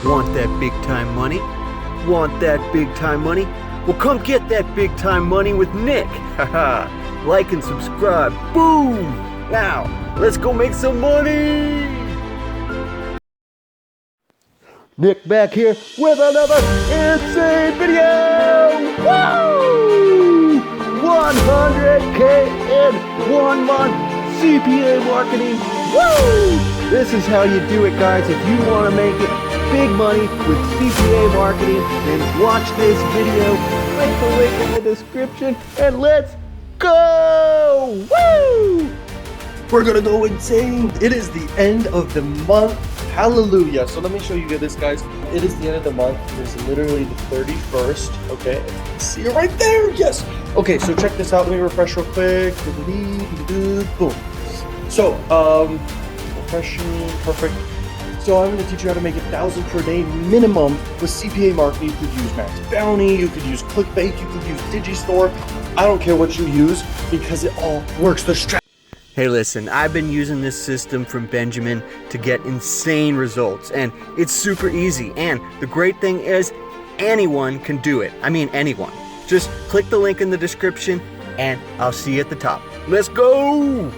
Want that big time money? Want that big time money? Well, come get that big time money with Nick. Haha. Like and subscribe. Boom! Now, let's go make some money! Nick back here with another insane video! Woo! 100K in 1 month CPA marketing. Woo! This is how you do it, guys. If you want to make it big money with CPA marketing, then watch this video. Click the link in the description and let's go! Woo! We're gonna go insane. It is the end of the month. Hallelujah. So let me show you this, guys. It is the end of the month. It's literally the 31st. Okay. See it right there. Yes. Okay, so check this out. Let me refresh real quick. Boom. So, refreshing. Perfect. So I'm going to teach you how to make 1,000 per day minimum with CPA marketing. You could use Max Bounty. You could use ClickBait. You could use Digistore. I don't care what you use because it all works. The strategy. Hey, listen, I've been using this system from Benjamin to get insane results, and it's super easy. And the great thing is, anyone can do it. I mean, anyone. Just click the link in the description, and I'll see you at the top. Let's go!